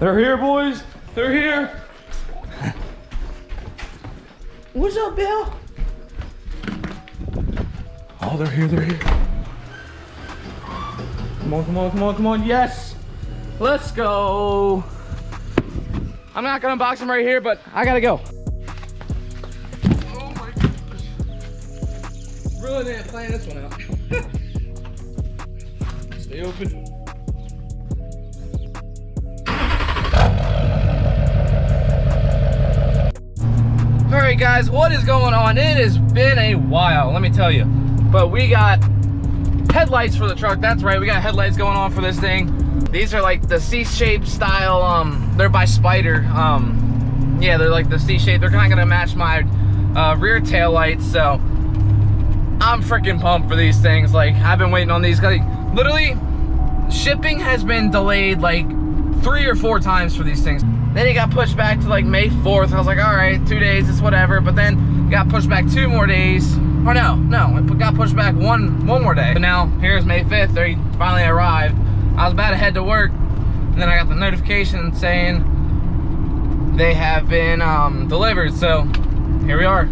They're here, boys. They're here. What's up, Bill? Oh, they're here, they're here. Come on, come on, come on, come on. Yes. Let's go. I'm not gonna unbox them right here, but I gotta go. Oh my gosh. Really didn't plan this one out. Stay open. Alright guys, what is going on? It has been a while, let me tell you. But we got headlights for the truck. That's right, we got headlights going on for this thing. These are like the C-shaped style, they're by Spider. Yeah, they're like the C-shape. They're kind of gonna match my rear tail lights, so I'm freaking pumped for these things. Like, I've been waiting on these. Like, literally, shipping has been delayed like 3 or 4 times for these things. Then it got pushed back to like May 4th. I was like, all right, 2 days, it's whatever. But then it got pushed back 2 more days. Or no, it got pushed back one more day. But now, here's May 5th, they finally arrived. I was about to head to work, and then I got the notification saying they have been delivered, so here we are.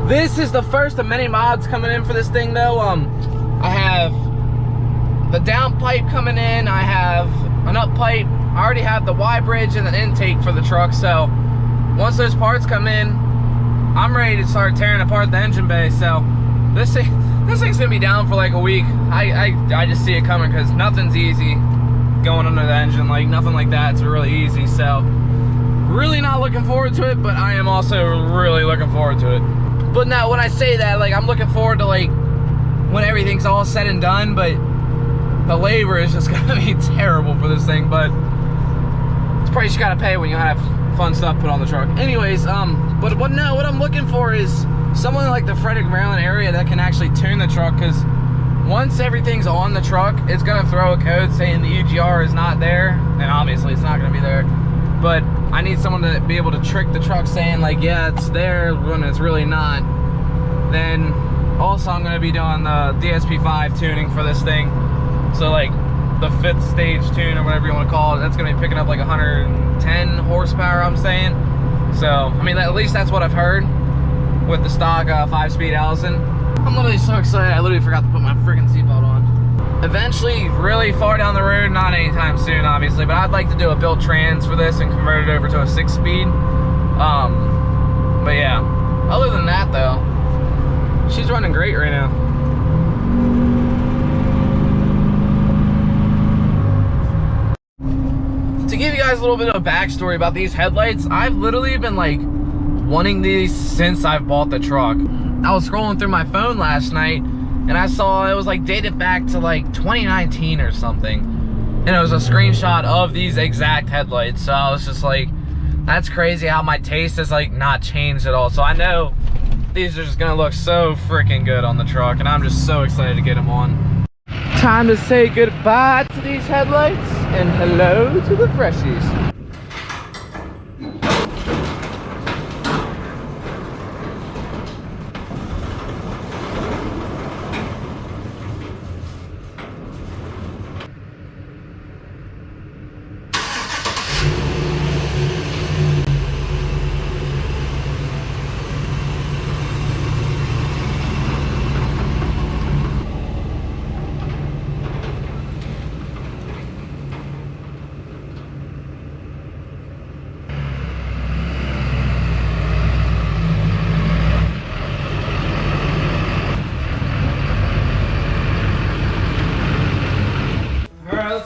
This is the first of many mods coming in for this thing though. I have the down pipe coming in, I have an up pipe, I already have the Y bridge and an intake for the truck, so once those parts come in, I'm ready to start tearing apart the engine bay. So this thing's gonna be down for like a week. I just see it coming because nothing's easy going under the engine, like nothing like that's really easy. So really not looking forward to it, but I am also really looking forward to it. But now when I say that, like I'm looking forward to like when everything's all said and done, but the labor is just gonna be terrible for this thing. But it's the price you gotta pay when you have fun stuff put on the truck. Anyways, but what I'm looking for is someone like the Frederick, Maryland area that can actually tune the truck, because once everything's on the truck, it's gonna throw a code saying the EGR is not there, and obviously it's not gonna be there. But I need someone to be able to trick the truck saying like, yeah, it's there when it's really not. Then also I'm gonna be doing the DSP5 tuning for this thing. So like the 5th stage tune or whatever you want to call it, that's gonna be picking up like 110 horsepower, I'm saying. So I mean, at least that's what I've heard with the stock 5-speed Allison. I'm literally so excited, I literally forgot to put my freaking seatbelt on. Eventually, really far down the road, not anytime soon obviously, but I'd like to do a built trans for this and convert it over to a 6-speed. But yeah, other than that though, she's running great right now. To give you guys a little bit of a backstory about these headlights, I've literally been like wanting these since I've bought the truck. I was scrolling through my phone last night and I saw it was like dated back to like 2019 or something, and it was a screenshot of these exact headlights. So I was just like, that's crazy how my taste has like not changed at all. So I know these are just gonna look so freaking good on the truck, and I'm just so excited to get them on. Time to say goodbye to these headlights and hello to the freshies.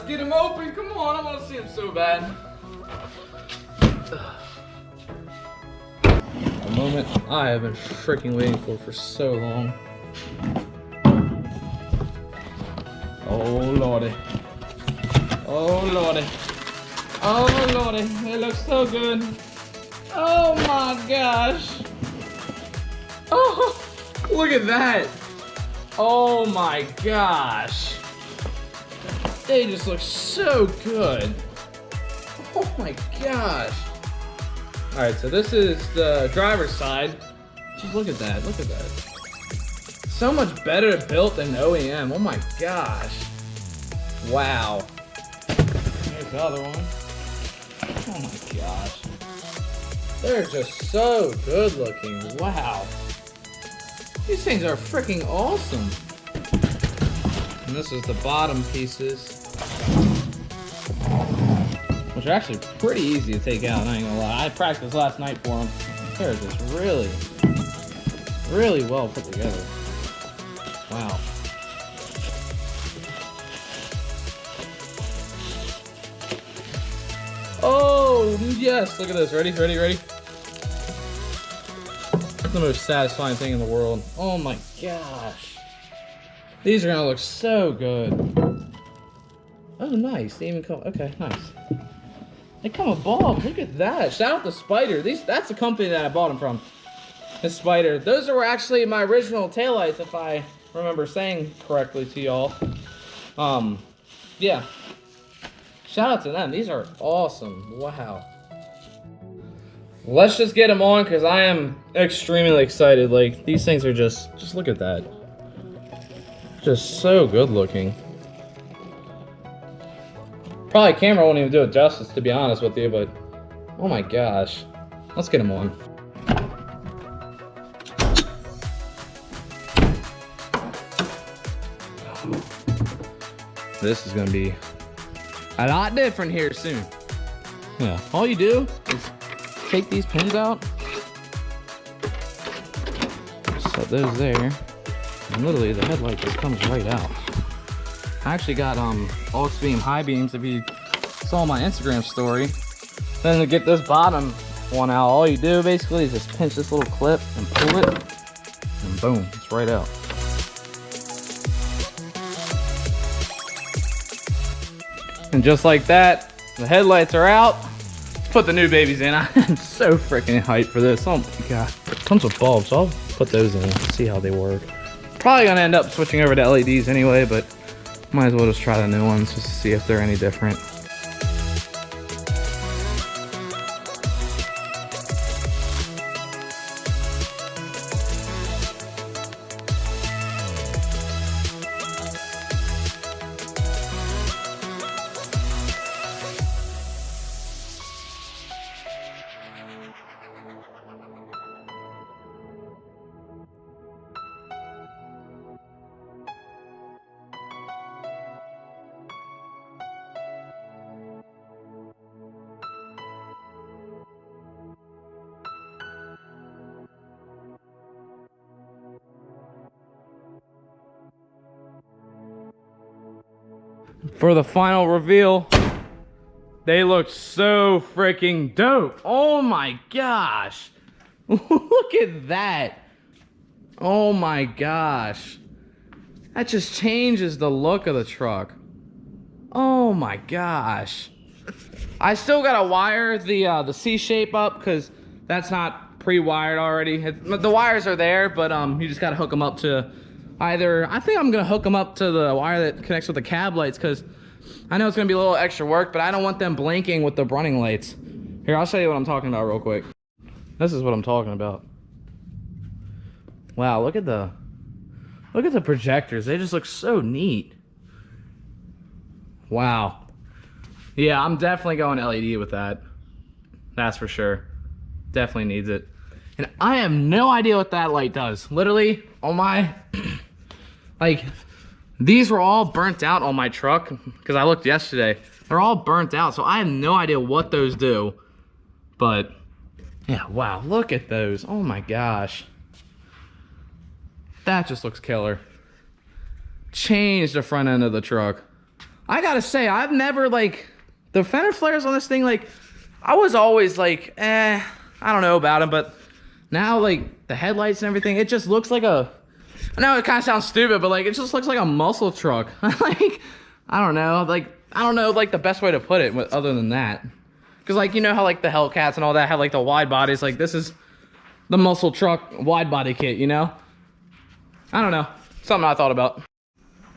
Get him open, come on, I want to see him so bad. A moment I have been freaking waiting for so long. Oh lordy. Oh lordy. Oh lordy, it looks so good. Oh my gosh. Oh, look at that. Oh my gosh. They just look so good. Oh my gosh. Alright, so this is the driver's side. Just look at that, look at that. So much better built than OEM. Oh my gosh. Wow. Here's the other one. Oh my gosh. They're just so good looking. Wow. These things are freaking awesome. And this is the bottom pieces, which are actually pretty easy to take out, I ain't gonna lie. I practiced last night for them. They're just really, really well put together. Wow. Oh, yes, look at this. Ready, ready, ready? It's the most satisfying thing in the world. Oh my gosh. These are gonna look so good. Oh, nice. They even come, okay, nice. They come above, look at that. Shout out to Spider. That's the company that I bought them from. The Spider. Those were actually my original taillights, if I remember saying correctly to y'all. Yeah. Shout out to them. These are awesome. Wow. Let's just get them on because I am extremely excited. Like, these things are just look at that. Just so good looking. Probably camera won't even do it justice, to be honest with you, but oh my gosh. Let's get them on. This is gonna be a lot different here soon. Yeah, all you do is take these pins out, set those there, and literally the headlight just comes right out. I actually got aux beam high beams, if you saw my Instagram story. Then to get this bottom one out, all you do basically is just pinch this little clip and pull it, and boom, it's right out. And just like that, the headlights are out. Let's put the new babies in. I'm so freaking hyped for this. Oh my god. It comes with bulbs, so I'll put those in and see how they work. Probably gonna end up switching over to LEDs anyway, but might as well just try the new ones just to see if they're any different. For the final reveal, they look so freaking dope. Oh my gosh. Look at that. Oh my gosh. That just changes the look of the truck. Oh my gosh. I still gotta wire the C-shape up because that's not pre-wired already. The wires are there, but you just gotta hook them up to either, I think I'm gonna hook them up to the wire that connects with the cab lights because I know it's gonna be a little extra work, but I don't want them blinking with the running lights. Here, I'll show you what I'm talking about real quick. This is what I'm talking about. Wow, look at the projectors. They just look so neat. Wow. Yeah, I'm definitely going LED with that. That's for sure. Definitely needs it. And I have no idea what that light does. Literally, on my like, these were all burnt out on my truck because I looked yesterday. They're all burnt out, so I have no idea what those do. But yeah, wow, look at those. Oh my gosh. That just looks killer. Changed the front end of the truck. I gotta say, I've never, like, the fender flares on this thing, like, I was always like, I don't know about them, but now, like, the headlights and everything, it just looks like a, I know it kind of sounds stupid, but like, it just looks like a muscle truck. Like, I don't know, like the best way to put it other than that. Because, like, you know how, like, the Hellcats and all that have, like, the wide bodies, like, this is the muscle truck wide body kit, you know? I don't know, something I thought about.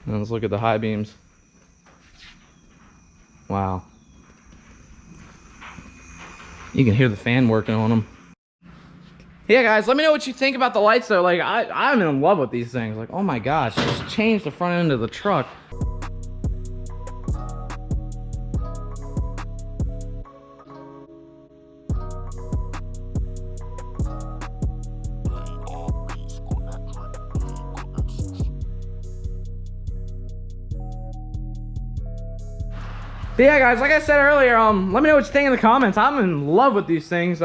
Now let's look at the high beams. Wow. You can hear the fan working on them. Yeah, guys, let me know what you think about the lights though. Like, I'm in love with these things. Like, oh my gosh, just changed the front end of the truck. Yeah, guys, like I said earlier, let me know what you think in the comments. I'm in love with these things.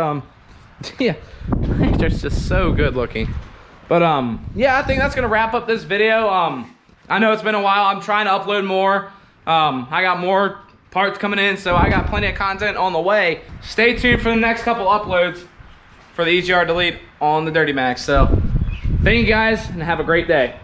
Yeah, they're just so good looking. But yeah, I think that's gonna wrap up this video. I know it's been a while. I'm trying to upload more. I got more parts coming in, so I got plenty of content on the way. Stay tuned for the next couple uploads for the EGR Delete on the Duramax. So thank you guys, and have a great day.